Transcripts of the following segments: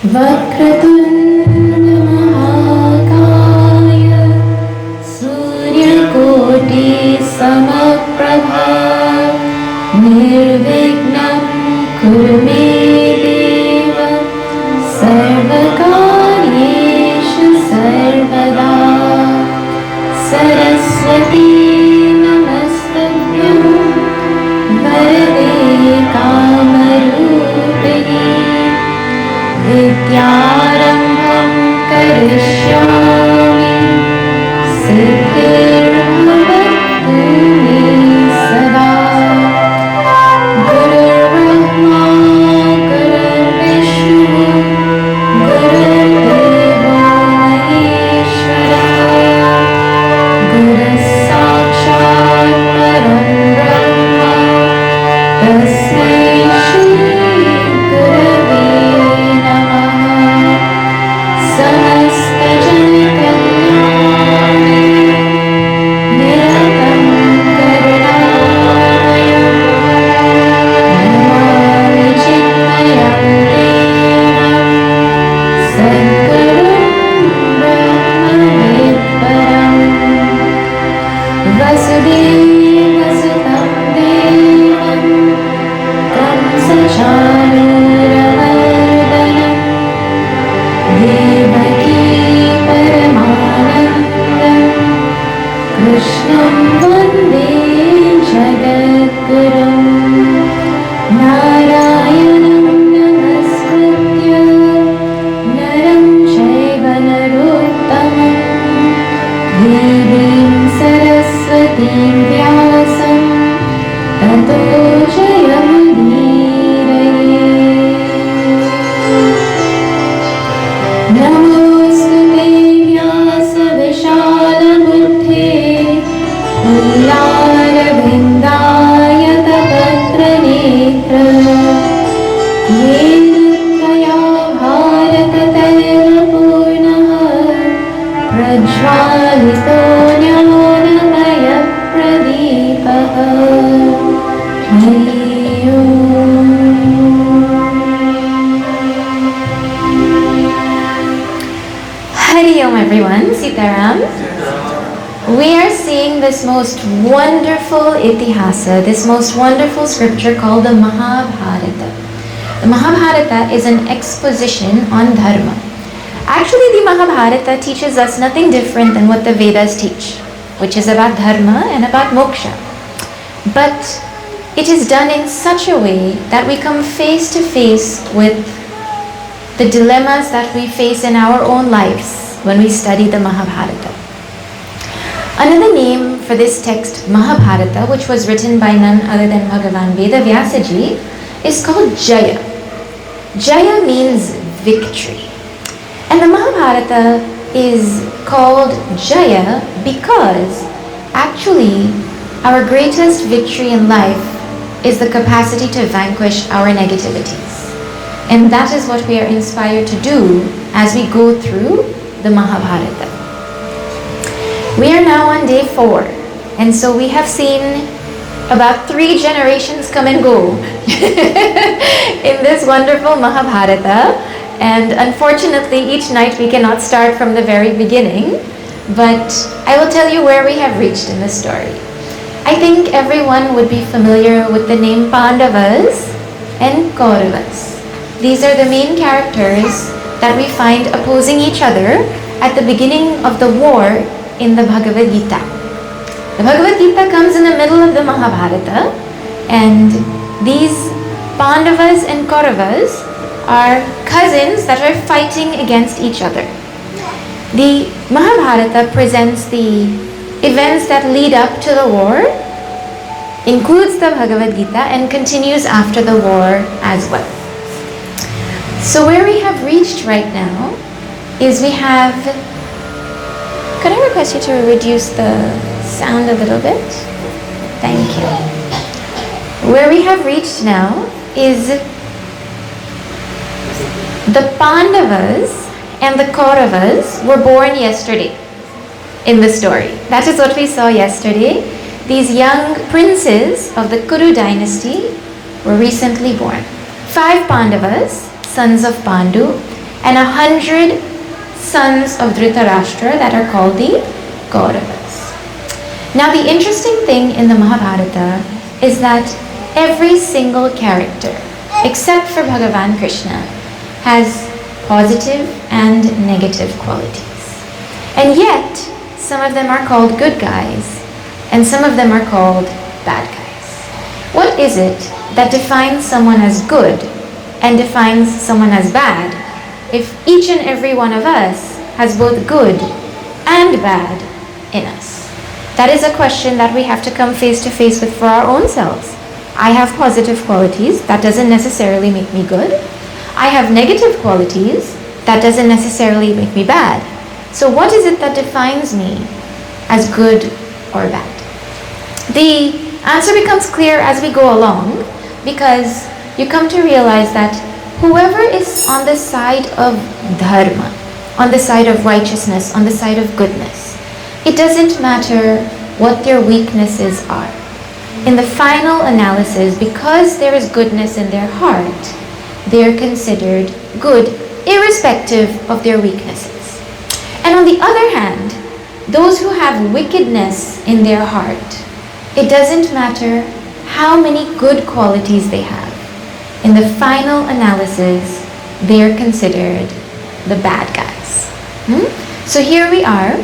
वक्रतुण्डमहाकाय सूर्यकोटिसमप्रभा निर्विघ्नं कुरु मे देव सर्वकार्येषु सर्वदा सरस्वती नमस्तुभ्यं वरदे कामरूपिणी विद्यारम्भं करिष्यामि सिद्धिर्भवतु मे सदा गुरुर्ब्रह्मा गुरुर्विष्णुः गुरुर्देवो महेश्वरः गुरुः साक्षात् परं ब्रह्म तस्मै श्री गुरवे This most wonderful scripture called the Mahabharata. The Mahabharata is an exposition on dharma. Actually, the Mahabharata teaches us nothing different than what the Vedas teach, which is about dharma and about moksha. But it is done in such a way that we come face to face with the dilemmas that we face in our own lives when we study the Mahabharata. Another name for this text, Mahabharata, which was written by none other than Bhagavan Veda Vyasaji, is called Jaya. Jaya means victory. And the Mahabharata is called Jaya because actually our greatest victory in life is the capacity to vanquish our negativities. And that is what we are inspired to do as we go through the Mahabharata. We are now on day 4, and so we have seen about 3 generations come and go in this wonderful Mahabharata, and unfortunately each night we cannot start from the very beginning, but I will tell you where we have reached in the story. I think everyone would be familiar with the name Pandavas and Kauravas. These are the main characters that we find opposing each other at the beginning of the war in the Bhagavad Gita. The Bhagavad Gita comes in the middle of the Mahabharata, and these Pandavas and Kauravas are cousins that are fighting against each other. The Mahabharata presents the events that lead up to the war, includes the Bhagavad Gita, and continues after the war as well. So where we have reached right now is we have... Could I request you to reduce the sound a little bit? Thank you. Where we have reached now is the Pandavas and the Kauravas were born yesterday in the story. That is what we saw yesterday. These young princes of the Kuru dynasty were recently born. 5 Pandavas, sons of Pandu, and 100 sons of Dhritarashtra that are called the Kauravas. Now the interesting thing in the Mahabharata is that every single character, except for Bhagavan Krishna, has positive and negative qualities. And yet, some of them are called good guys, and some of them are called bad guys. What is it that defines someone as good and defines someone as bad if each and every one of us has both good and bad in us? That is a question that we have to come face to face with for our own selves. I have positive qualities, that doesn't necessarily make me good. I have negative qualities, that doesn't necessarily make me bad. So what is it that defines me as good or bad? The answer becomes clear as we go along, because you come to realize that whoever is on the side of dharma, on the side of righteousness, on the side of goodness, it doesn't matter what their weaknesses are. In the final analysis, because there is goodness in their heart, they are considered good irrespective of their weaknesses. And on the other hand, those who have wickedness in their heart, it doesn't matter how many good qualities they have. In the final analysis, they are considered the bad guys. So here we are.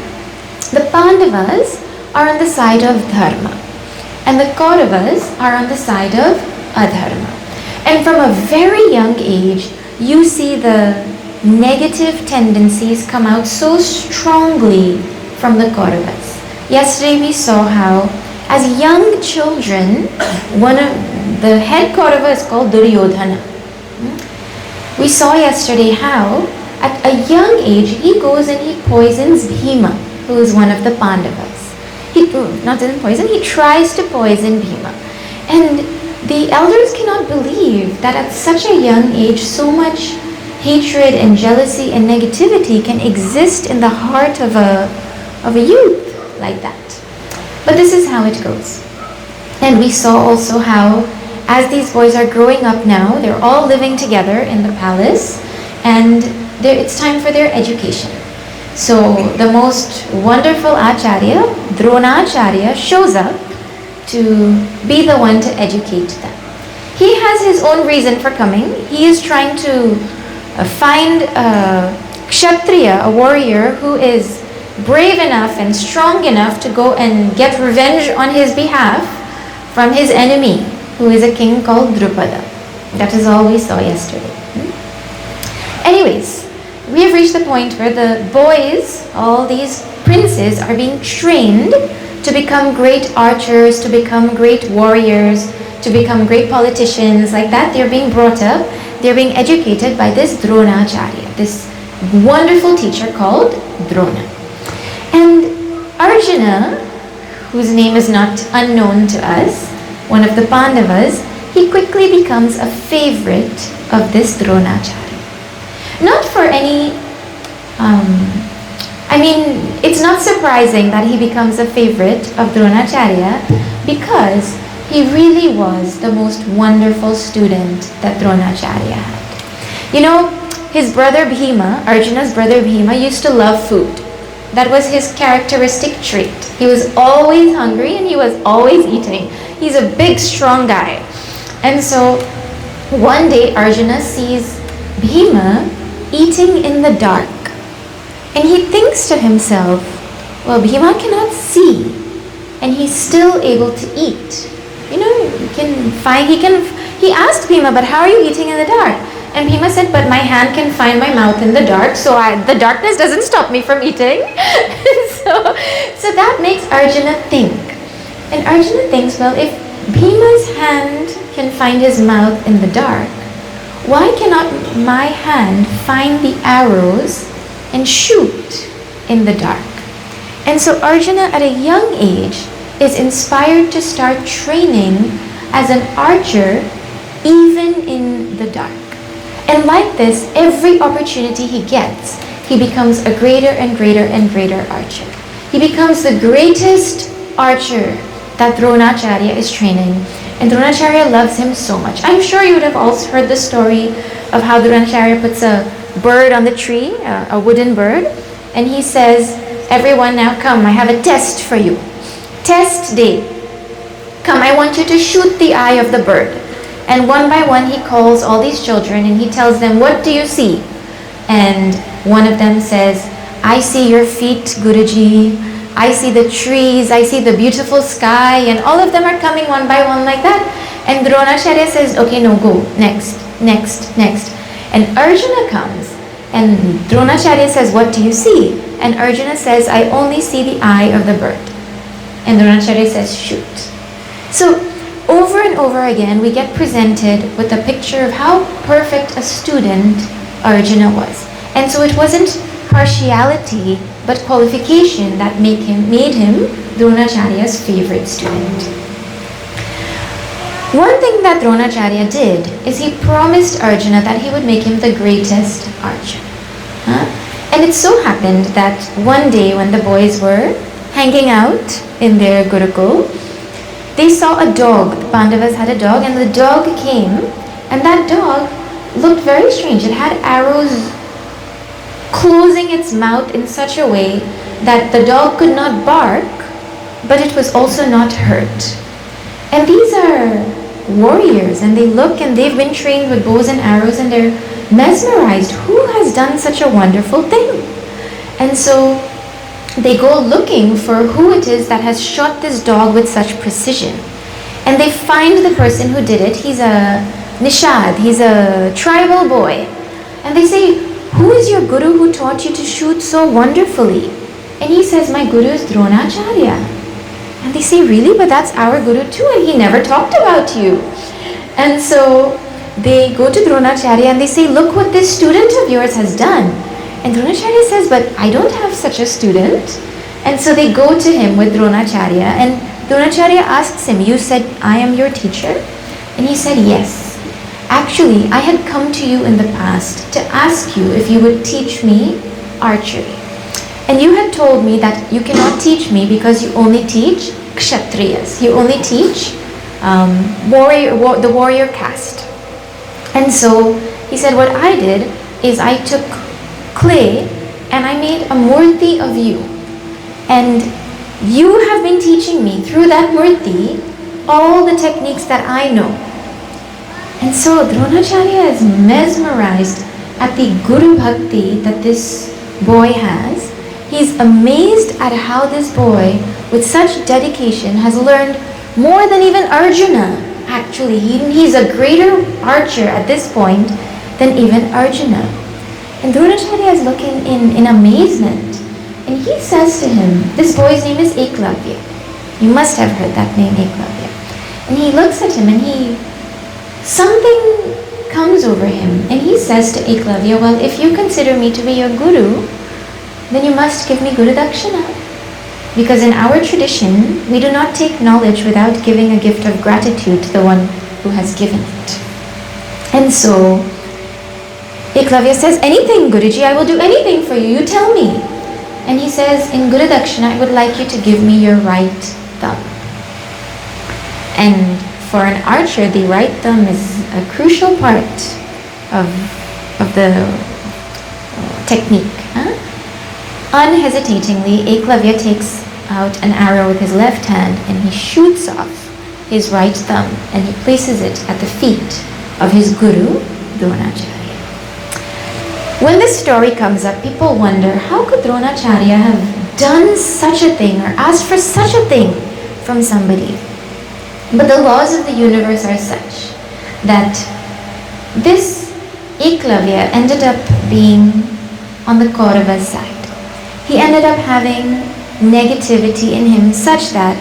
The Pandavas are on the side of dharma, and the Kauravas are on the side of adharma. And from a very young age, you see the negative tendencies come out so strongly from the Kauravas. Yesterday we saw how, as young children, one of the head Kaurava is called Duryodhana. We saw yesterday how, at a young age, he goes and he poisons Bhima, who is one of the Pandavas. He tries to poison Bhima. And the elders cannot believe that at such a young age, so much hatred and jealousy and negativity can exist in the heart of a youth like that. But this is how it goes. And we saw also how, as these boys are growing up now, they're all living together in the palace, and it's time for their education. So the most wonderful Acharya, Dronacharya, shows up to be the one to educate them. He has his own reason for coming. He is trying to find a Kshatriya, a warrior who is brave enough and strong enough to go and get revenge on his behalf from his enemy, who is a king called Drupada. That is all we saw yesterday. Anyways, we have reached the point where the boys, all these princes, are being trained to become great archers, to become great warriors, to become great politicians. Like that, they're being brought up, they're being educated by this Dronacharya, this wonderful teacher called Drona. And Arjuna, whose name is not unknown to us, one of the Pandavas, he quickly becomes a favorite of this Dronacharya. Not for any, it's not surprising that he becomes a favorite of Dronacharya, because he really was the most wonderful student that Dronacharya had. You know, his brother Bhima, Arjuna's brother Bhima, used to love food. That was his characteristic trait. He was always hungry and he was always eating. He's a big, strong guy. And so one day Arjuna sees Bhima eating in the dark. And he thinks to himself, well, Bhima cannot see and he's still able to eat. You know, he asked Bhima, but how are you eating in the dark? And Bhima said, but my hand can find my mouth in the dark, so the darkness doesn't stop me from eating. so that makes Arjuna think. And Arjuna thinks, well, if Bhima's hand can find his mouth in the dark, why cannot my hand find the arrows and shoot in the dark? And so Arjuna, at a young age, is inspired to start training as an archer even in the dark. And like this, every opportunity he gets, he becomes a greater and greater and greater archer. He becomes the greatest archer that Dronacharya is training. And Dronacharya loves him so much. I'm sure you would have also heard the story of how Dronacharya puts a bird on the tree, a wooden bird, and he says, everyone now come, I have a test for you. Test day. Come, I want you to shoot the eye of the bird. And one by one he calls all these children and he tells them, what do you see? And one of them says, I see your feet, Guruji. I see the trees, I see the beautiful sky, and all of them are coming one by one like that. And Dronacharya says, okay, no, go, next, next, next. And Arjuna comes, and Dronacharya says, what do you see? And Arjuna says, I only see the eye of the bird. And Dronacharya says, shoot. So over and over again, we get presented with a picture of how perfect a student Arjuna was. And so it wasn't partiality, but qualification that made him Dronacharya's favorite student. One thing that Dronacharya did is he promised Arjuna that he would make him the greatest archer. And it so happened that one day when the boys were hanging out in their Gurukul, they saw a dog. The Pandavas had a dog, and the dog came, and that dog looked very strange. It had arrows closing its mouth in such a way that the dog could not bark, but it was also not hurt. And these are warriors, and they look and they've been trained with bows and arrows, and they're mesmerized. Who has done such a wonderful thing? And so they go looking for who it is that has shot this dog with such precision. And they find the person who did it. He's a Nishad, he's a tribal boy. And they say, who is your guru who taught you to shoot so wonderfully? And he says, my guru is Dronacharya. And they say, really? But that's our guru too, and he never talked about you. And so they go to Dronacharya and they say, look what this student of yours has done. And Dronacharya says, but I don't have such a student. And so they go to him with Dronacharya, and Dronacharya asks him, you said I am your teacher? And he said, yes. Actually, I had come to you in the past to ask you if you would teach me archery. And you had told me that you cannot teach me because you only teach kshatriyas. You only teach the warrior caste. And so he said, what I did is I took clay and I made a murti of you. And you have been teaching me through that murti all the techniques that I know. And so Dronacharya is mesmerized at the Guru Bhakti that this boy has. He's amazed at how this boy, with such dedication, has learned more than even Arjuna. Actually, he's a greater archer at this point than even Arjuna. And Dronacharya is looking in amazement. And he says to him, this boy's name is Eklavya. You must have heard that name, Eklavya. And he looks at him and something comes over him. And he says to Eklavya, well, if you consider me to be your guru, then you must give me Guru Dakshina. Because in our tradition, we do not take knowledge without giving a gift of gratitude to the one who has given it. And so, Eklavya says, anything, Guruji, I will do anything for you, you tell me. And he says, in Guru Dakshina, I would like you to give me your right thumb. And for an archer, the right thumb is a crucial part of the technique. Unhesitatingly, Eklavya takes out an arrow with his left hand and he shoots off his right thumb and he places it at the feet of his guru, Dronacharya. When this story comes up, people wonder, how could Dronacharya have done such a thing or asked for such a thing from somebody? But the laws of the universe are such that this Eklavya ended up being on the Kaurava's side. He ended up having negativity in him such that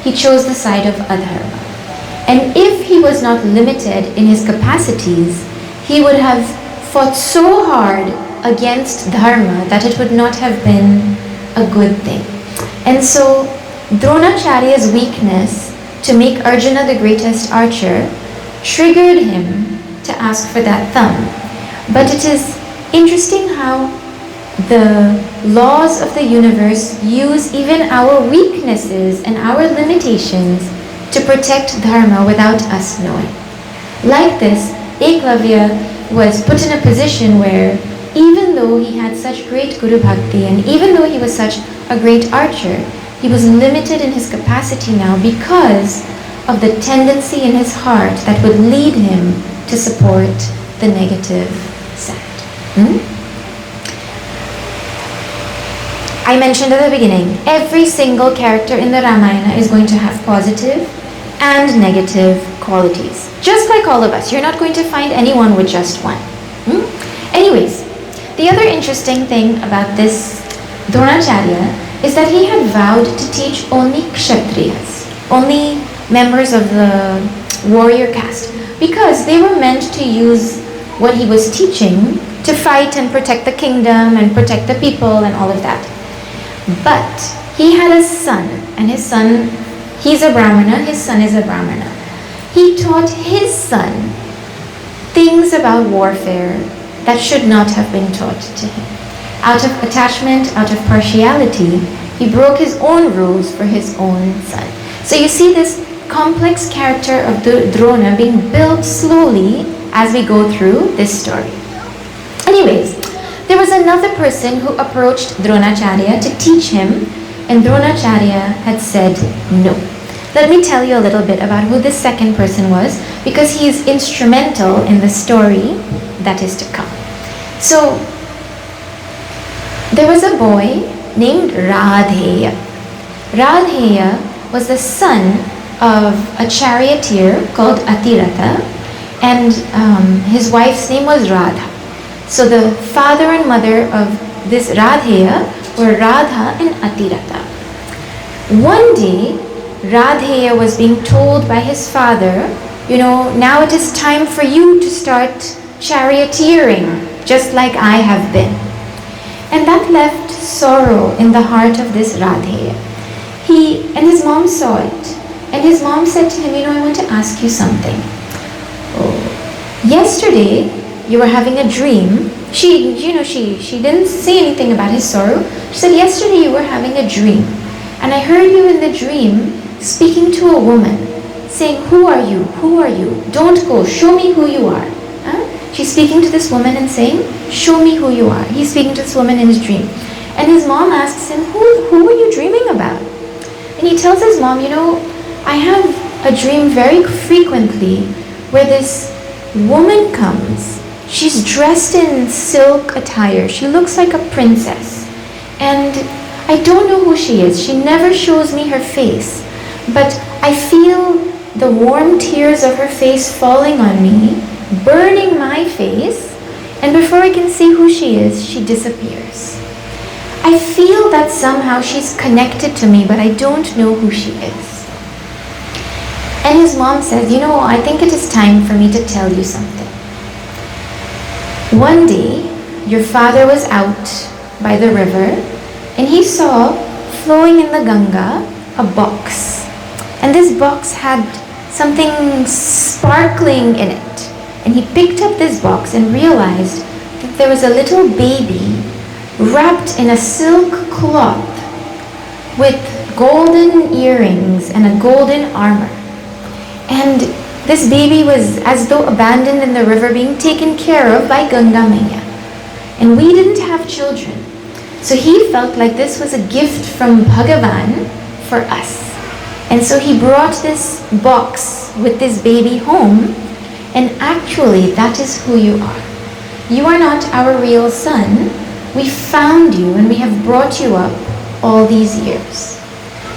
he chose the side of adharma. And if he was not limited in his capacities, he would have fought so hard against dharma that it would not have been a good thing. And so Dronacharya's weakness to make Arjuna the greatest archer triggered him to ask for that thumb. But it is interesting how the laws of the universe use even our weaknesses and our limitations to protect dharma without us knowing. Like this, Eklavya was put in a position where even though he had such great Guru Bhakti and even though he was such a great archer, he was limited in his capacity now because of the tendency in his heart that would lead him to support the negative side. I mentioned at the beginning, every single character in the Ramayana is going to have positive and negative qualities. Just like all of us, you're not going to find anyone with just one. Anyways, the other interesting thing about this Dronacharya is that he had vowed to teach only Kshatriyas, only members of the warrior caste, because they were meant to use what he was teaching to fight and protect the kingdom and protect the people and all of that. But he had a son, and his son, he's a Brahmana, his son is a Brahmana. He taught his son things about warfare that should not have been taught to him. Out of attachment, out of partiality, he broke his own rules for his own son. So you see this complex character of Drona being built slowly as we go through this story. Anyways, there was another person who approached Dronacharya to teach him, and Dronacharya had said no. Let me tell you a little bit about who this second person was, because he is instrumental in the story that is to come. So, there was a boy named Radheya. Radheya was the son of a charioteer called Atiratha, and his wife's name was Radha. So the father and mother of this Radheya were Radha and Atiratha. One day, Radheya was being told by his father, now it is time for you to start charioteering, just like I have been. And that left sorrow in the heart of this Radheya. And his mom saw it. And his mom said to him, I want to ask you something. Yesterday, you were having a dream. She didn't say anything about his sorrow. She said, yesterday you were having a dream. And I heard you in the dream speaking to a woman, saying, who are you? Who are you? Don't go. Show me who you are. She's speaking to this woman and saying, show me who you are. He's speaking to this woman in his dream. And his mom asks him, who were you dreaming about? And he tells his mom, I have a dream very frequently where this woman comes. She's dressed in silk attire. She looks like a princess. And I don't know who she is. She never shows me her face. But I feel the warm tears of her face falling on me, burning my face, and before I can see who she is, she disappears. I feel that somehow she's connected to me, but I don't know who she is. And his mom says, I think it is time for me to tell you something. One day, your father was out by the river, and he saw flowing in the Ganga a box. And this box had something sparkling in it. And he picked up this box and realized that there was a little baby wrapped in a silk cloth with golden earrings and a golden armor. And this baby was as though abandoned in the river, being taken care of by Ganga Maya. And we didn't have children. So he felt like this was a gift from Bhagavan for us. And so he brought this box with this baby home. And actually, that is who you are. You are not our real son. We found you and we have brought you up all these years.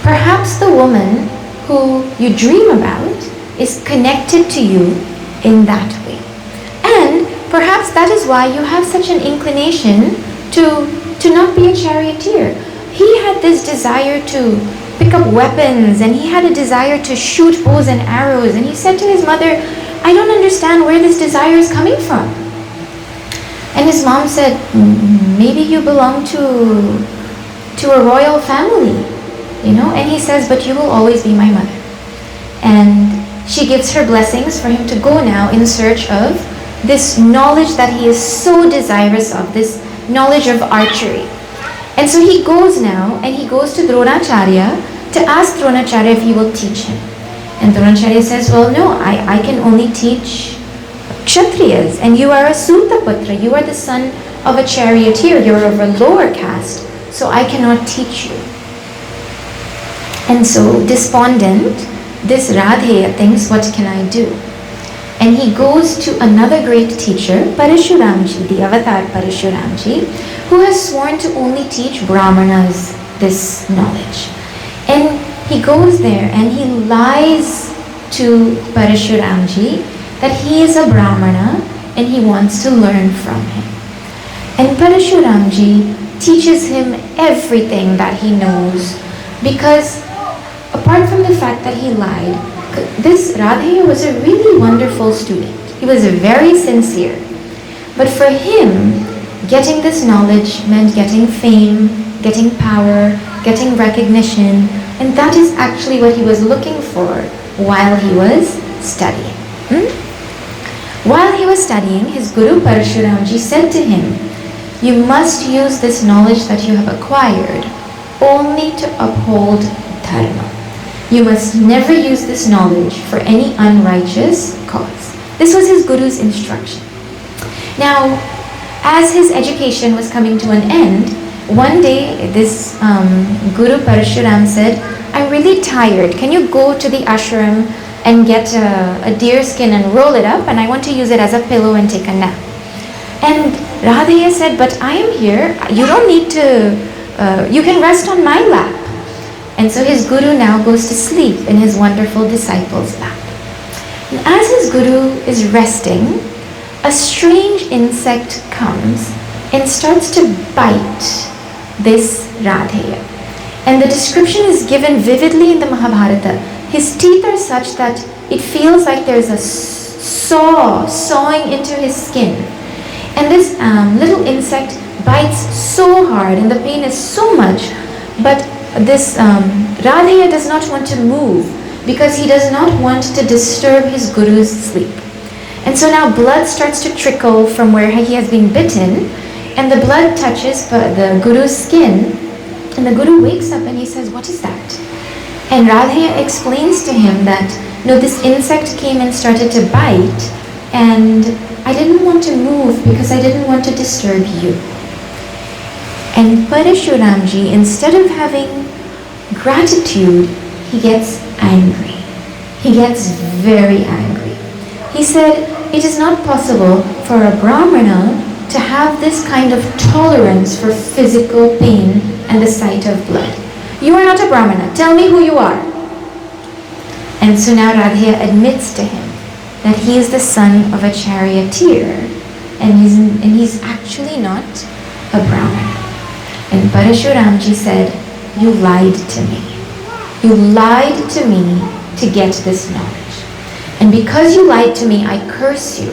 Perhaps the woman who you dream about is connected to you in that way. And perhaps that is why you have such an inclination to not be a charioteer. He had this desire to pick up weapons, and he had a desire to shoot bows and arrows, and he said to his mother, I don't understand where this desire is coming from. And his mom said, maybe you belong to a royal family, and he says, but you will always be my mother. And she gives her blessings for him to go now in search of this knowledge that he is so desirous of, this knowledge of archery. And so he goes now, and he goes to Dronacharya to ask Dronacharya if he will teach him. And Dronacharya says, well, no, I can only teach Kshatriyas, and you are a Sutaputra, you are the son of a charioteer, you're of a lower caste, so I cannot teach you. And so, despondent, this Radheya thinks, what can I do? And he goes to another great teacher, Parashuramji, the avatar Parashuramji, who has sworn to only teach Brahmanas this knowledge. And he goes there and he lies to Parashuramji that he is a Brahmana and he wants to learn from him. And Parashuramji teaches him everything that he knows, because apart from the fact that he lied, this Radheya was a really wonderful student. He was very sincere. But for him, getting this knowledge meant getting fame, getting power, getting recognition, and that is actually what he was looking for while he was studying. While he was studying, his Guru Parashuramji said to him, you must use this knowledge that you have acquired only to uphold dharma. You must never use this knowledge for any unrighteous cause. This was his Guru's instruction. Now, as his education was coming to an end, one day this Guru Parashuram said, I'm really tired. Can you go to the ashram and get a deer skin and roll it up, and I want to use it as a pillow and take a nap. And Radheya said, but I am here. You don't need to, you can rest on my lap. And so his Guru now goes to sleep in his wonderful disciple's lap. And as his Guru is resting, a strange insect comes and starts to bite this Radheya. And the description is given vividly in the Mahabharata. His teeth are such that it feels like there's a saw sawing into his skin. And this little insect bites so hard and the pain is so much, but this Radheya does not want to move because he does not want to disturb his Guru's sleep. And so now blood starts to trickle from where he has been bitten, and the blood touches the Guru's skin, and the Guru wakes up and he says, what is that? And Radheya explains to him that, no, this insect came and started to bite, and I didn't want to move because I didn't want to disturb you. And Parashuramji, instead of having gratitude, he gets angry. He gets very angry. He said, it is not possible for a Brahmana to have this kind of tolerance for physical pain and the sight of blood. You are not a Brahmana. Tell me who you are. And so now Radheya admits to him that he is the son of a charioteer and he's actually not a Brahmana. And Parashuramji said, you lied to me. You lied to me to get this knowledge. And because you lied to me, I curse you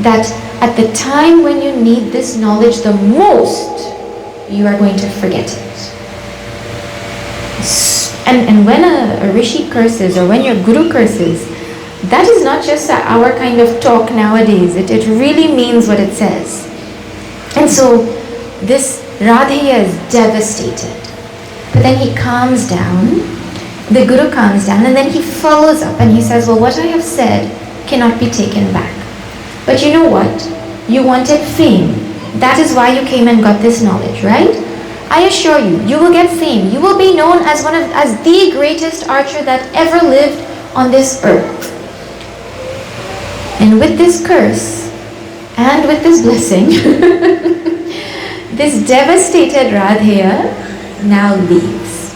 that at the time when you need this knowledge the most, you are going to forget it. And when a rishi curses, or when your Guru curses, that is not just our kind of talk nowadays. It really means what it says. And so this Radheya is devastated. But then he calms down, the Guru calms down, and then he follows up and he says, well, what I have said cannot be taken back. But you know what? You wanted fame. That is why you came and got this knowledge, right? I assure you, you will get fame. You will be known as as the greatest archer that ever lived on this earth. And with this curse, and with this blessing, this devastated Radheya now leaves.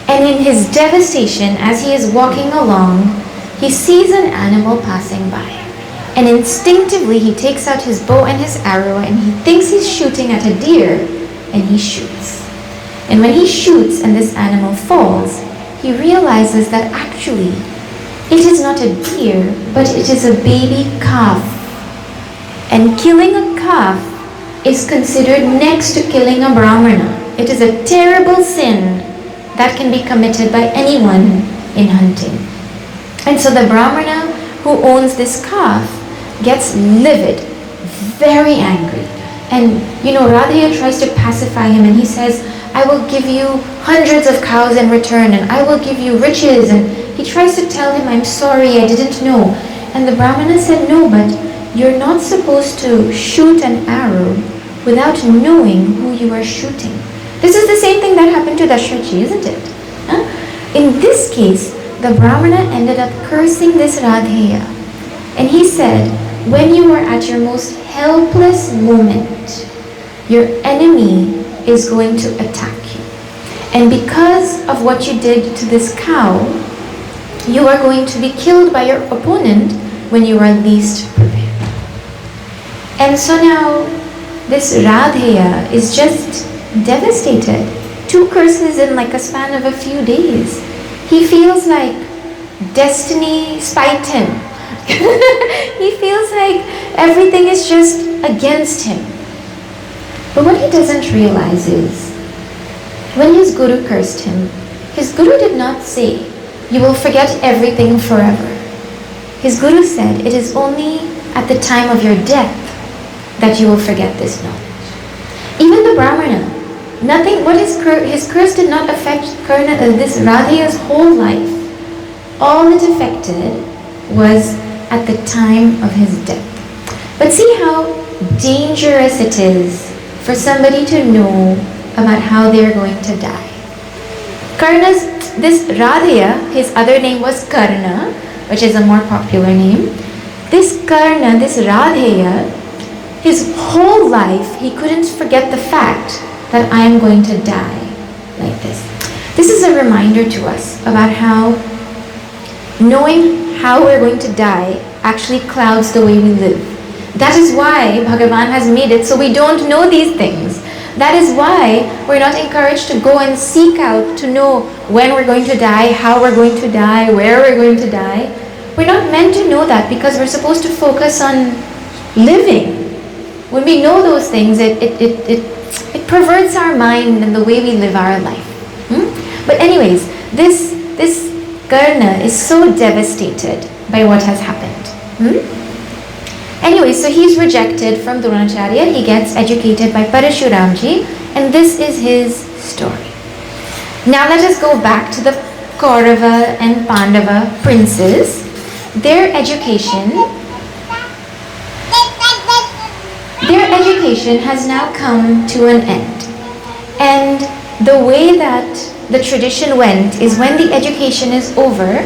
And in his devastation, as he is walking along, he sees an animal passing by. And instinctively he takes out his bow and his arrow and he thinks he's shooting at a deer, and he shoots. And when he shoots and this animal falls, he realizes that actually it is not a deer, but it is a baby calf. And killing a calf is considered next to killing a Brahmana. It is a terrible sin that can be committed by anyone in hunting. And so the Brahmana who owns this calf gets livid, very angry. And Radheya tries to pacify him and he says, I will give you hundreds of cows in return and I will give you riches. And he tries to tell him, I'm sorry, I didn't know. And the Brahmana said, no, but you're not supposed to shoot an arrow without knowing who you are shooting. This is the same thing that happened to Dashrathi, isn't it? Huh? In this case, the Brahmana ended up cursing this Radheya. And he said, when you are at your most helpless moment, your enemy is going to attack you. And because of what you did to this cow, you are going to be killed by your opponent when you are least prepared. And so now, this Radheya is just devastated. 2 curses in like a span of a few days. He feels like destiny spiked him. He feels like everything is just against him. But what he doesn't realize is, when his guru cursed him, his guru did not say, you will forget everything forever. His guru said, it is only at the time of your death that you will forget this knowledge. Even the Brahmana, his curse did not affect this Radheya's whole life. All it affected was at the time of his death. But see how dangerous it is for somebody to know about how they are going to die. This Radheya, his other name was Karna, which is a more popular name. This Karna, this Radheya, his whole life, he couldn't forget the fact that I am going to die like this. This is a reminder to us about how knowing how we're going to die actually clouds the way we live. That is why Bhagavan has made it so we don't know these things. That is why we're not encouraged to go and seek out to know when we're going to die, how we're going to die, where we're going to die. We're not meant to know that because we're supposed to focus on living. When we know those things, it perverts our mind and the way we live our life. But anyways, this Karna is so devastated by what has happened. Anyway, so he's rejected from Dronacharya. He gets educated by Parashuramji, and this is his story. Now let us go back to the Kaurava and Pandava princes. Their education has now come to an end. And the way that the tradition went is when the education is over,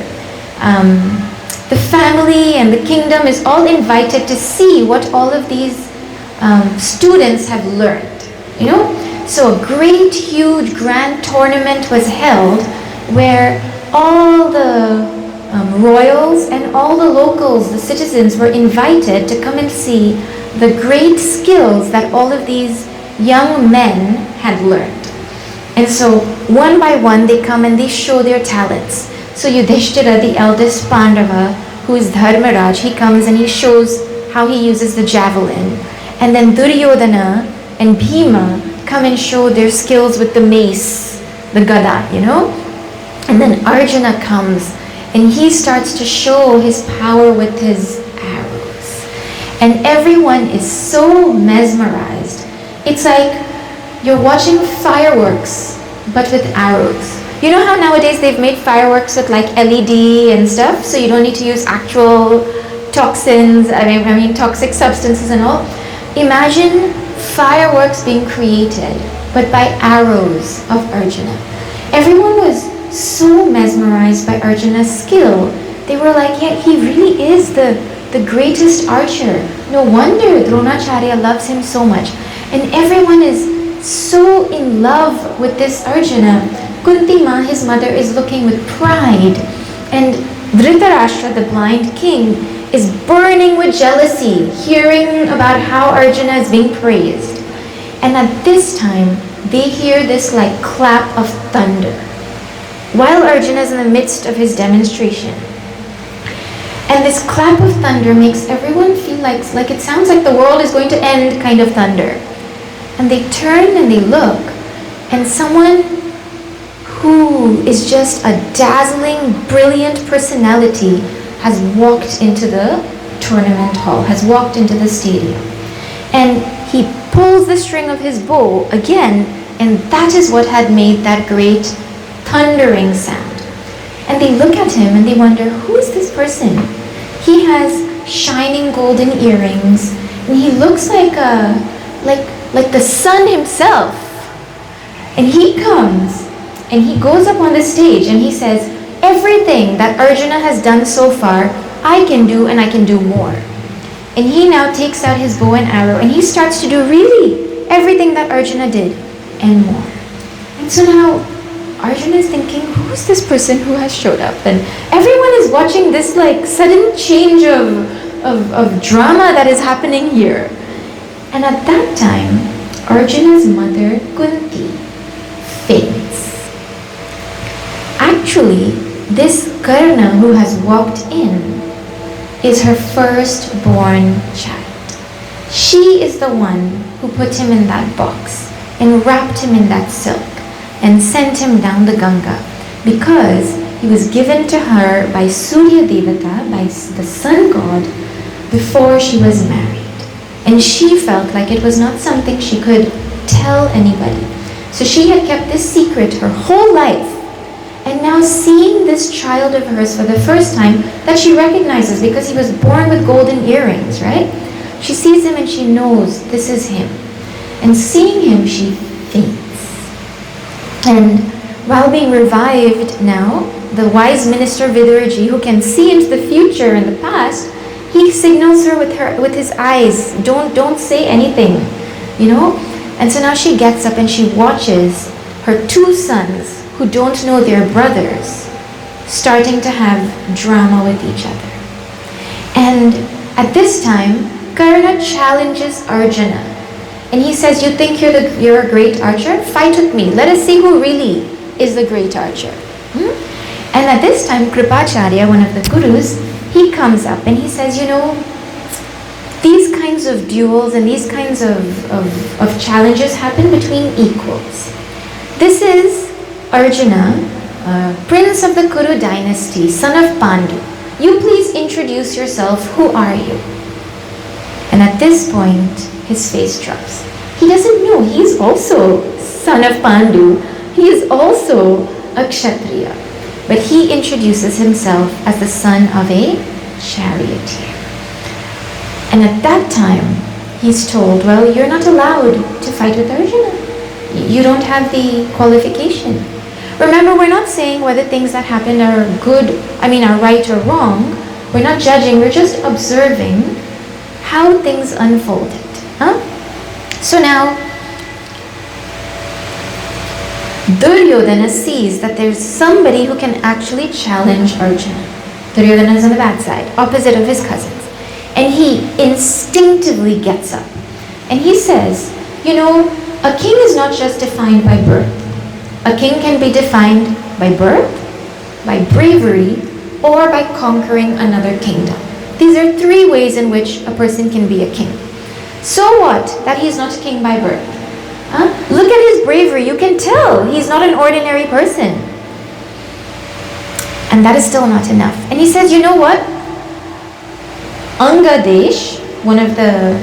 the family and the kingdom is all invited to see what all of these students have learned, So a great, huge, grand tournament was held where all the royals and all the locals, the citizens, were invited to come and see the great skills that all of these young men had learned. And so one by one they come and they show their talents. So Yudhishthira, the eldest Pandava, who is Dharmaraj, he comes and he shows how he uses the javelin. And then Duryodhana and Bhima come and show their skills with the mace, the gada, And then Arjuna comes and he starts to show his power with his arrows. And everyone is so mesmerized. It's like you're watching fireworks, but with arrows. You know how nowadays they've made fireworks with like LED and stuff, so you don't need to use actual toxins, toxic substances and all. Imagine fireworks being created, but by arrows of Arjuna. Everyone was so mesmerized by Arjuna's skill. They were like, yeah, he really is the greatest archer. No wonder Dronacharya loves him so much. And everyone is so in love with this Arjuna. Kunti Ma, his mother, is looking with pride. And Dhritarashtra, the blind king, is burning with jealousy, hearing about how Arjuna is being praised. And at this time, they hear this like clap of thunder, while Arjuna is in the midst of his demonstration. And this clap of thunder makes everyone feel like it sounds like the world is going to end kind of thunder. And they turn and they look, and someone who is just a dazzling, brilliant personality has walked into the tournament hall, has walked into the stadium. And he pulls the string of his bow again, and that is what had made that great thundering sound. And they look at him and they wonder, who is this person? He has shining golden earrings, and he looks like a like the sun himself. And he comes and he goes up on the stage and he says, everything that Arjuna has done so far, I can do, and I can do more. And he now takes out his bow and arrow and he starts to do really everything that Arjuna did and more. And so now Arjuna is thinking, who's this person who has showed up? And everyone is watching this like sudden change of drama that is happening here. And at that time, Arjuna's mother, Kunti, faints. Actually, this Karna who has walked in is her firstborn child. She is the one who put him in that box and wrapped him in that silk and sent him down the Ganga, because he was given to her by Surya Devata, by the sun god, before she was married. And she felt like it was not something she could tell anybody. So she had kept this secret her whole life. And now seeing this child of hers for the first time that she recognizes because he was born with golden earrings, right? She sees him and she knows this is him. And seeing him, she faints. And while being revived now, the wise minister Vidurji, who can see into the future and the past, he signals her with his eyes, don't say anything, you know? And so now she gets up and she watches her two sons, who don't know their brothers, starting to have drama with each other. And at this time, Karna challenges Arjuna. And he says, you think you're a great archer? Fight with me. Let us see who really is the great archer. And at this time, Kripacharya, one of the gurus, he comes up and he says, you know, these kinds of duels and these kinds of challenges happen between equals. This is Arjuna, prince of the Kuru dynasty, son of Pandu. You please introduce yourself. Who are you? And at this point, his face drops. He doesn't know he's also son of Pandu. He is also a Kshatriya. But he introduces himself as the son of a charioteer. And at that time, he's told, well, you're not allowed to fight with Arjuna. You don't have the qualification. Remember, we're not saying whether things that happen are are right or wrong. We're not judging, we're just observing how things unfolded. So now, Duryodhana sees that there's somebody who can actually challenge Arjuna. Duryodhana is on the bad side, opposite of his cousins. And he instinctively gets up. And he says, you know, a king is not just defined by birth. A king can be defined by birth, by bravery, or by conquering another kingdom. These are three ways in which a person can be a king. So what that he's not a king by birth? Look at his bravery. You can tell he's not an ordinary person. And that is still not enough. And he says, you know what? Angadesh, one of the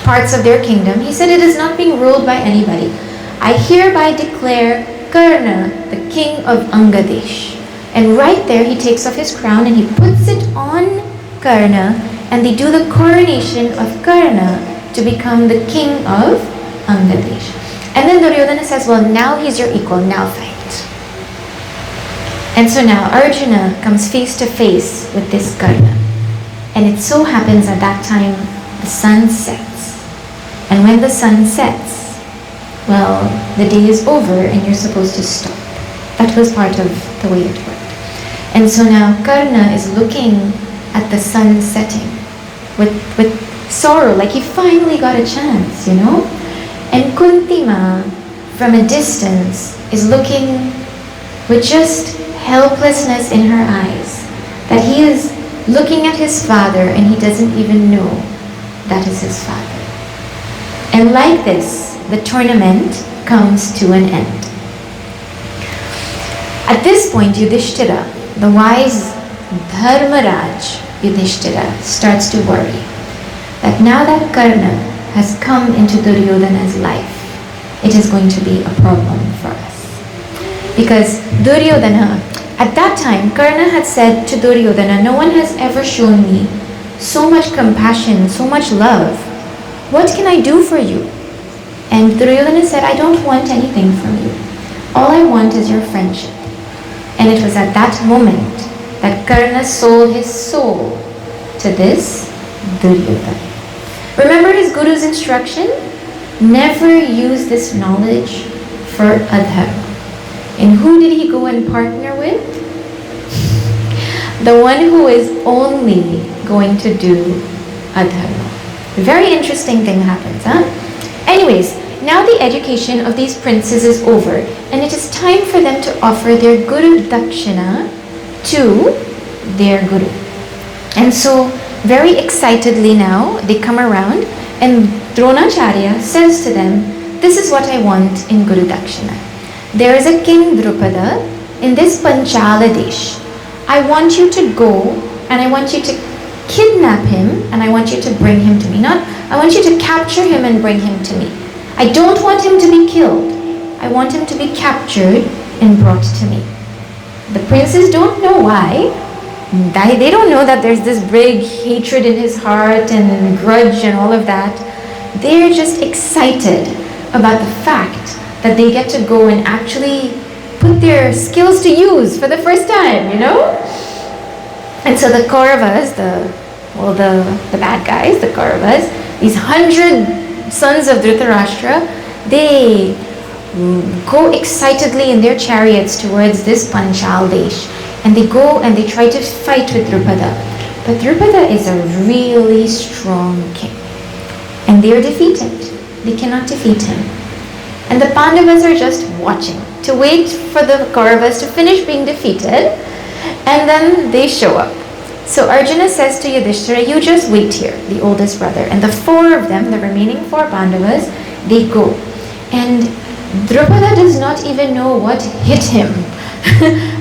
parts of their kingdom, he said, it is not being ruled by anybody. I hereby declare Karna the king of Angadesh. And right there he takes off his crown and he puts it on Karna, and they do the coronation of Karna to become the king of Angadesh. And then Duryodhana says, well, now he's your equal, now fight. And so now Arjuna comes face to face with this Karna. And it so happens at that time the sun sets. And when the sun sets, well, the day is over and you're supposed to stop. That was part of the way it worked. And so now Karna is looking at the sun setting with sorrow, like he finally got a chance, you know? And Kuntima, from a distance, is looking with just helplessness in her eyes, that he is looking at his father and he doesn't even know that is his father. And like this, the tournament comes to an end. At this point, Yudhishthira, the wise Dharmaraj Yudhishthira, starts to worry that now that Karna has come into Duryodhana's life, it is going to be a problem for us. Because Duryodhana, at that time, Karna had said to Duryodhana, no one has ever shown me so much compassion, so much love. what can I do for you? And Duryodhana said, I don't want anything from you. All I want is your friendship. And it was at that moment that Karna sold his soul to this Duryodhana. Remember his guru's instruction? Never use this knowledge for adharma. And who did he go and partner with? The one who is only going to do adharma. Very interesting thing happens, huh? Anyways, now the education of these princes is over, and it is time for them to offer their guru dakshina to their guru. And so, very excitedly now, they come around, and Dronacharya says to them, this is what I want in guru dakshina. There is a king Drupada in this Panchala Desh. I want you to go, and I want you to kidnap him, and I want you to bring him to me. I want you to capture him and bring him to me. I don't want him to be killed. I want him to be captured and brought to me. The princes don't know why. They don't know that there's this big hatred in his heart and grudge and all of that. They're just excited about the fact that they get to go and actually put their skills to use for the first time, you know? And so the Kauravas, the bad guys, the Kauravas, these 100 sons of Dhritarashtra, they go excitedly in their chariots towards this Panchal Desh. And they go and they try to fight with Drupada. But Drupada is a really strong king. And they are defeated. They cannot defeat him. And the Pandavas are just watching to wait for the Kauravas to finish being defeated. And then they show up. So Arjuna says to Yudhishthira, you just wait here, the oldest brother. And the four of them, the remaining four Pandavas, they go. And Drupada does not even know what hit him.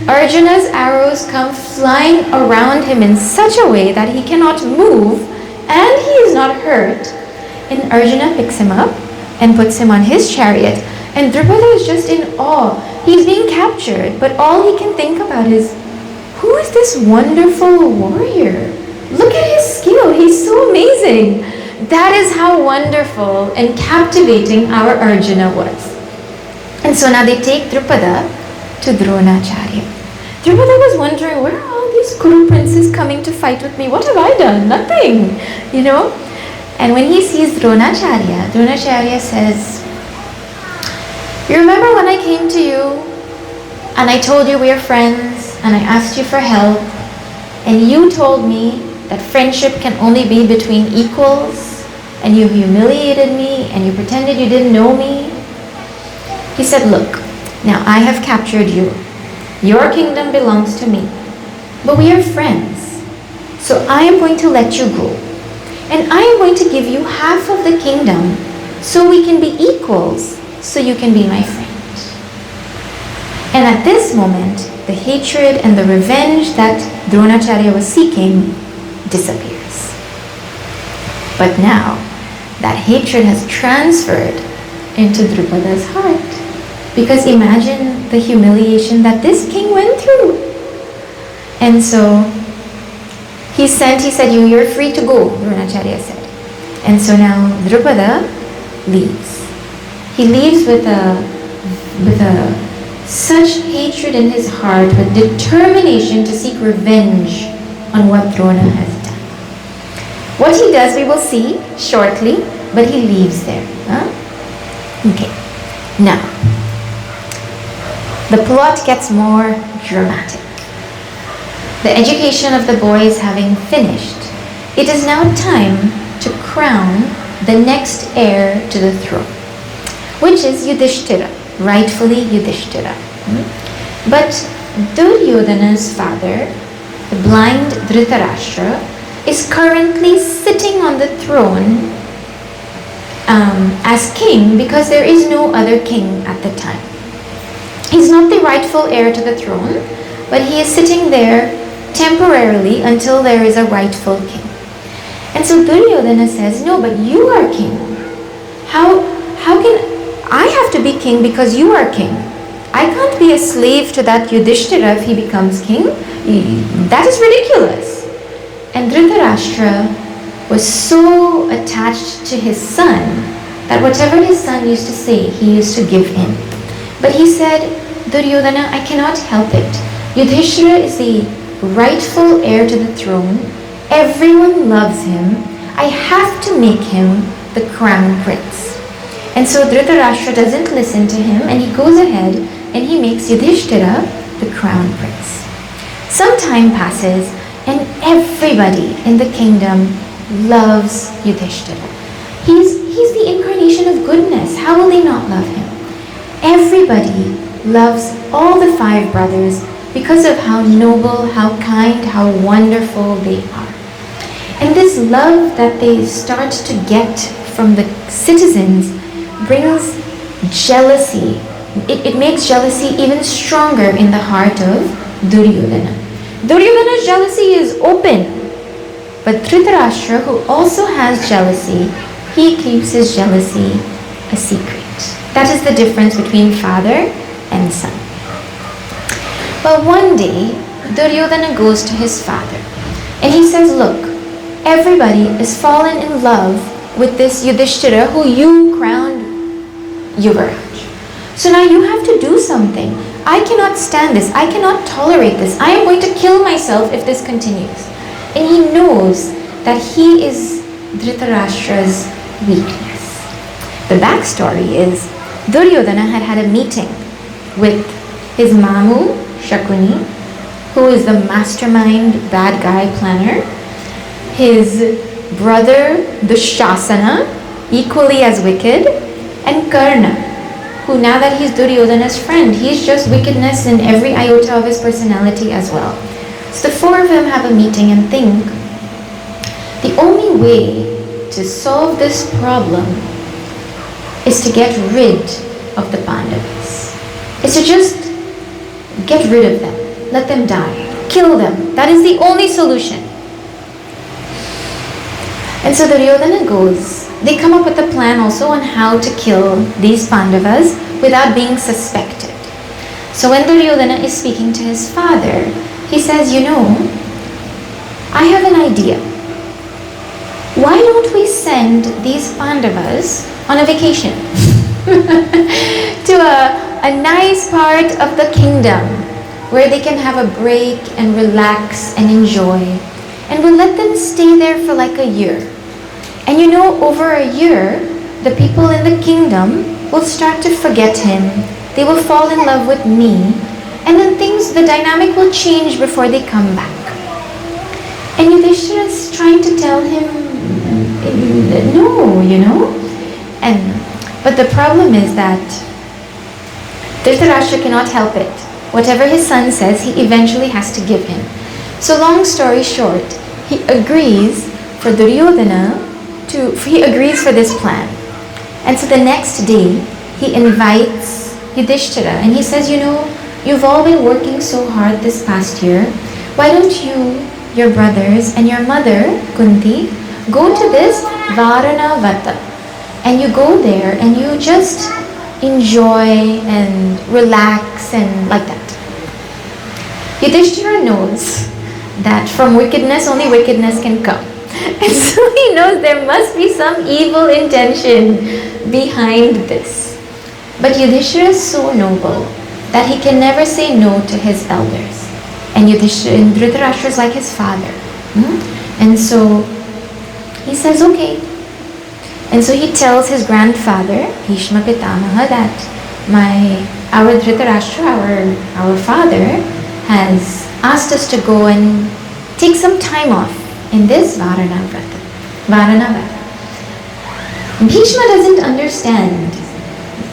Arjuna's arrows come flying around him in such a way that he cannot move and he is not hurt. And Arjuna picks him up and puts him on his chariot. And Drupada is just in awe. He's being captured, but all he can think about is, who is this wonderful warrior? Look at his skill. He's so amazing. That is how wonderful and captivating our Arjuna was. And so now they take Drupada to Dronacharya. Drupada was wondering, where are all these Kuru princes coming to fight with me? What have I done? Nothing, you know? And when he sees Dronacharya, Dronacharya says, you remember when I came to you and I told you we are friends and I asked you for help and you told me that friendship can only be between equals and you humiliated me and you pretended you didn't know me? He said, look, now I have captured you. Your kingdom belongs to me. But we are friends. So I am going to let you go. And I am going to give you half of the kingdom so we can be equals, so you can be my friend. And at this moment, the hatred and the revenge that Dronacharya was seeking disappears. But now, that hatred has transferred into Drupada's heart. Because imagine the humiliation that this king went through. And so he said, you're free to go, Dronacharya said. And so now Drupada leaves. He leaves with such hatred in his heart, with determination to seek revenge on what Drona has done. What he does, we will see shortly, but he leaves there. Okay. Now, the plot gets more dramatic. The education of the boys having finished, it is now time to crown the next heir to the throne, which is Yudhishthira, rightfully Yudhishthira. But Duryodhana's father, the blind Dhritarashtra, is currently sitting on the throne as king because there is no other king at the time. He's not the rightful heir to the throne, but he is sitting there temporarily until there is a rightful king. And so Duryodhana says, no, but you are king. How can I have to be king because you are king? I can't be a slave to that Yudhishthira if he becomes king. That is ridiculous. And Dhritarashtra was so attached to his son that whatever his son used to say, he used to give in. But he said, Duryodhana, I cannot help it. Yudhishthira is the rightful heir to the throne. Everyone loves him. I have to make him the crown prince. And so Dhritarashtra doesn't listen to him, and he goes ahead and he makes Yudhishthira the crown prince. Some time passes, and everybody in the kingdom loves Yudhishthira. He's the incarnation of goodness. How will they not love him? Everybody loves all the 5 brothers because of how noble, how kind, how wonderful they are. And this love that they start to get from the citizens brings jealousy. It makes jealousy even stronger in the heart of Duryodhana. Duryodhana's jealousy is open, but Dhritarashtra, who also has jealousy, he keeps his jealousy a secret. That is the difference between father and son. But one day, Duryodhana goes to his father and he says, look, everybody is fallen in love with this Yudhishthira who you crowned Yuvraj. So now you have to do something. I cannot stand this. I cannot tolerate this. I am going to kill myself if this continues. And he knows that he is Dhritarashtra's weakness. The backstory is Duryodhana had a meeting with his Mamu, Shakuni, who is the mastermind bad guy planner, his brother Dushasana, equally as wicked, and Karna, who now that he's Duryodhana's friend, he's just wickedness in every iota of his personality as well. So the 4 of them have a meeting and think, the only way to solve this problem is to get rid of the Pandavas. Is to just get rid of them. Let them die. Kill them. That is the only solution. And so Duryodhana goes. They come up with a plan also on how to kill these Pandavas without being suspected. So when Duryodhana is speaking to his father, he says, you know, I have an idea. Why don't we send these Pandavas on a vacation to a nice part of the kingdom where they can have a break and relax and enjoy. And we'll let them stay there for like a year. And you know, over a year, the people in the kingdom will start to forget him. They will fall in love with me. And then the dynamic will change before they come back. And Yudhishthira is trying to tell him, no, you know. But the problem is that Dhritarashtra cannot help it. Whatever his son says, he eventually has to give him. So long story short, he agrees for Duryodhana he agrees for this plan. And so the next day, he invites Yudhishthira and he says, you know, you've all been working so hard this past year. Why don't you, your brothers, and your mother, Kunti, go to this Varanavata. And you go there and you just enjoy and relax and like that. Yudhishthira knows that from wickedness, only wickedness can come. And so he knows there must be some evil intention behind this. But Yudhishthira is so noble that he can never say no to his elders. And Dhritarashtra is like his father. And so he says, okay. And so he tells his grandfather, Bhishma Pitamaha, that our Dhritarashtra, our father, has asked us to go and take some time off in this Varanavata. Bhishma doesn't understand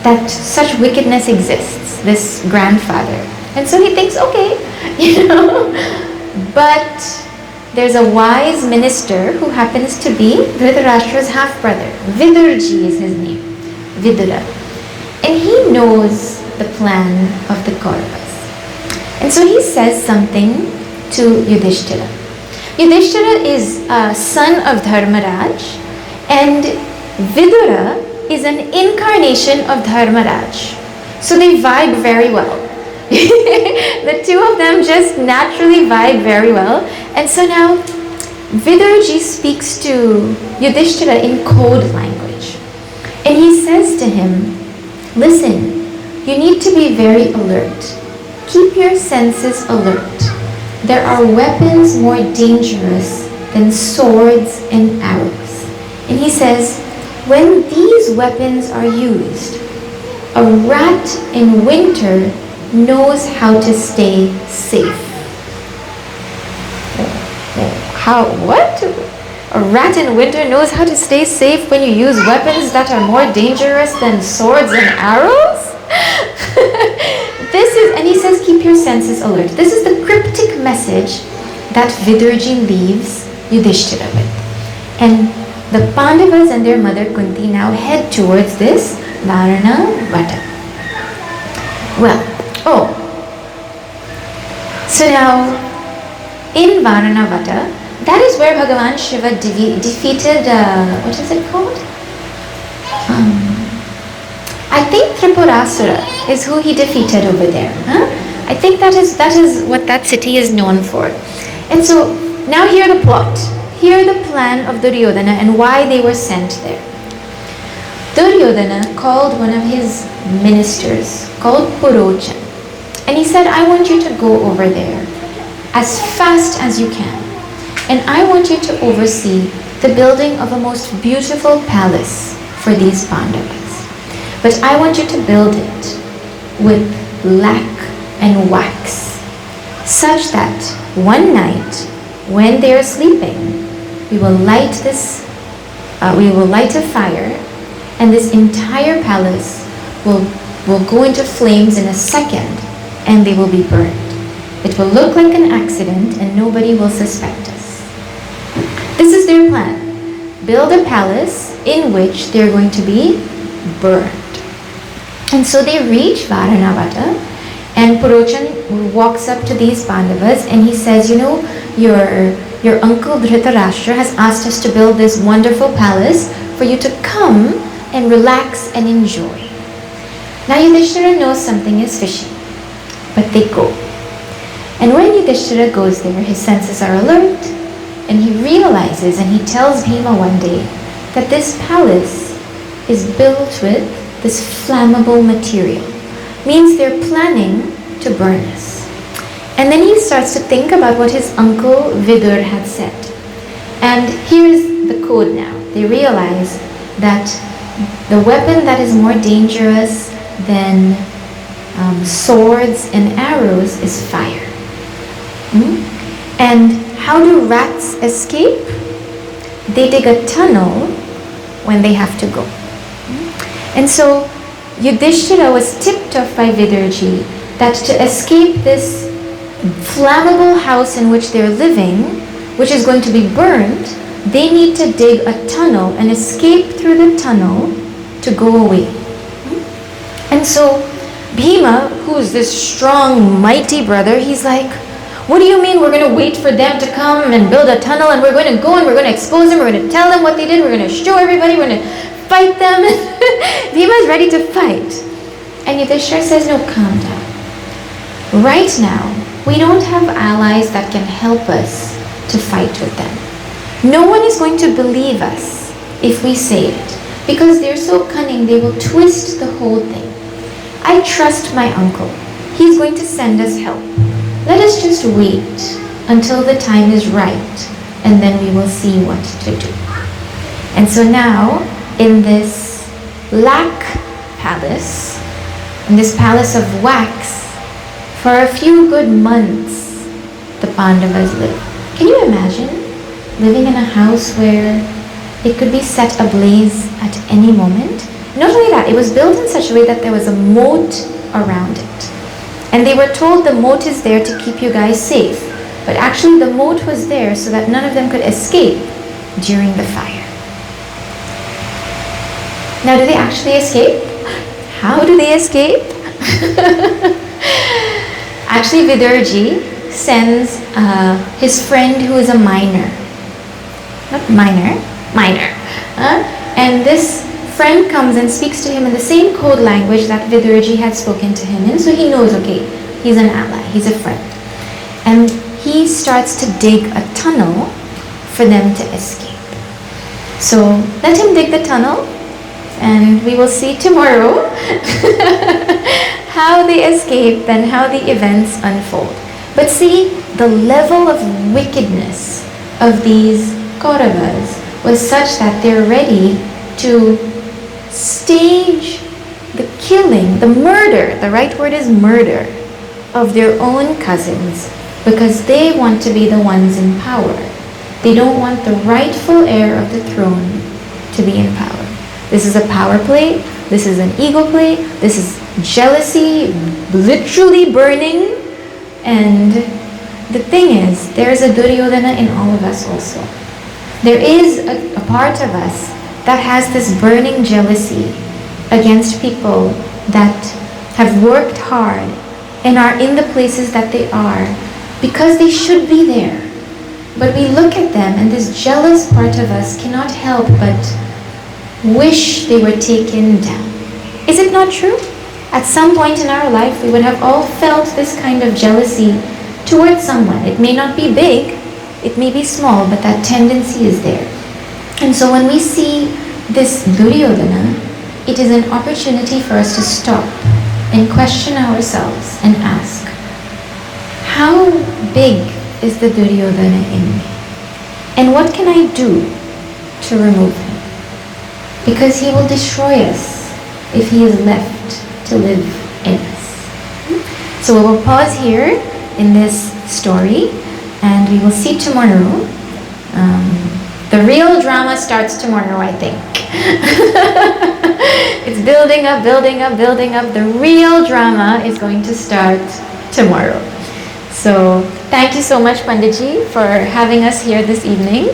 that such wickedness exists, this grandfather. And so he thinks, okay, you know. But there's a wise minister who happens to be Dhritarashtra's half-brother. Vidurji is his name. Vidura. And he knows the plan of the Kauravas. And so he says something to Yudhishthira. Yudhishthira is a son of Dharmaraj, and Vidura is an incarnation of Dharmaraj. So they vibe very well. The two of them just naturally vibe very well. And so now Vidurji speaks to Yudhishthira in code language. And he says to him, listen, you need to be very alert. Keep your senses alert. There are weapons more dangerous than swords and arrows. And he says, when these weapons are used, a rat in winter knows how to stay safe. What? A rat in winter knows how to stay safe when you use weapons that are more dangerous than swords and arrows? And he says, keep your senses alert. This is the cryptic message that Vidurji leaves Yudhishthira with. And the Pandavas and their mother Kunti now head towards this Varanavata. So now in Varanavata, that is where Bhagavan Shiva defeated, what is it called? I think Tripurasura is who he defeated over there. I think that is what that city is known for. And so now hear the plot. Hear the plan of Duryodhana and why they were sent there. Duryodhana called one of his ministers called Purochan. And he said, I want you to go over there as fast as you can. And I want you to oversee the building of a most beautiful palace for these Pandavas. But I want you to build it with lac and wax, such that one night when they are sleeping, we will light a fire, and this entire palace will go into flames in a second, and they will be burned. It will look like an accident and nobody will suspect us. This is their plan. Build a palace in which they're going to be burned. And so they reach Varanavata, and Purochan walks up to these Pandavas and he says, your uncle Dhritarashtra has asked us to build this wonderful palace for you to come and relax and enjoy. Now Yudhishthira knows something is fishy, but they go. And when Yudhishthira goes there, his senses are alert, and he realizes and he tells Bhima one day that this palace is built with this flammable material. Means they're planning to burn us. And then he starts to think about what his uncle Vidur had said. And here's the code now. They realize that the weapon that is more dangerous than swords and arrows is fire. And how do rats escape? They dig a tunnel when they have to go. And so Yudhishthira was tipped off by Vidurji that to escape this flammable house in which they're living, which is going to be burned, they need to dig a tunnel and escape through the tunnel to go away. And so Bhima, who's this strong, mighty brother, he's like, what do you mean we're going to wait for them to come and build a tunnel and we're going to go and we're going to expose them, we're going to tell them what they did, we're going to show everybody, we're going to fight them. Bhima is ready to fight. And Yudhishthira says, no, calm down. Right now, we don't have allies that can help us to fight with them. No one is going to believe us if we say it, because they're so cunning, they will twist the whole thing. I trust my uncle. He's going to send us help. Let us just wait until the time is right, and then we will see what to do. And so now, in this lac palace, in this palace of wax, for a few good months, the Pandavas lived. Can you imagine living in a house where it could be set ablaze at any moment? Not only that, it was built in such a way that there was a moat around it. And they were told the moat is there to keep you guys safe. But actually the moat was there so that none of them could escape during the fire. Now, do they actually escape? How do they escape? Actually, Vidurji sends his friend who is a miner. Not minor, miner. And this friend comes and speaks to him in the same code language that Vidurji had spoken to him in. So he knows, okay, he's an ally, he's a friend. And he starts to dig a tunnel for them to escape. So let him dig the tunnel, and we will see tomorrow how they escape and how the events unfold. But see, the level of wickedness of these Kauravas was such that they're ready to stage the killing, the murder, the right word is murder, of their own cousins, because they want to be the ones in power. They don't want the rightful heir of the throne to be in power. This is a power play, this is an ego play, this is jealousy literally burning. And the thing is, there is a Duryodhana in all of us also. There is a part of us that has this burning jealousy against people that have worked hard and are in the places that they are because they should be there. But we look at them, and this jealous part of us cannot help but wish they were taken down. Is it not true? At some point in our life, we would have all felt this kind of jealousy towards someone. It may not be big, it may be small, but that tendency is there. And so when we see this Duryodhana, it is an opportunity for us to stop and question ourselves and ask, how big is the Duryodhana in me? And what can I do to remove him? Because he will destroy us if he is left to live in us. So we will pause here in this story, and we will see tomorrow. The real drama starts tomorrow, I think. It's building up, building up, building up. The real drama is going to start tomorrow. So thank you so much, Panditji, for having us here this evening.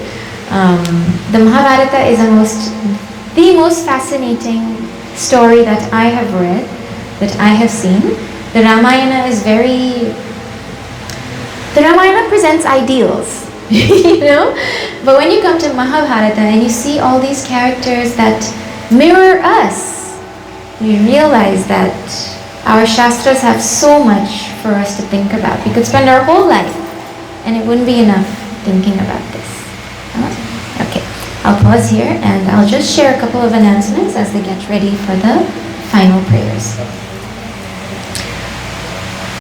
The Mahabharata is the most fascinating story that I have read, that I have seen. The Ramayana presents ideals, you know? But when you come to Mahabharata and you see all these characters that mirror us, we realize that our Shastras have so much for us to think about. We could spend our whole life and it wouldn't be enough thinking about this. Okay, I'll pause here and I'll just share a couple of announcements as they get ready for the final prayers.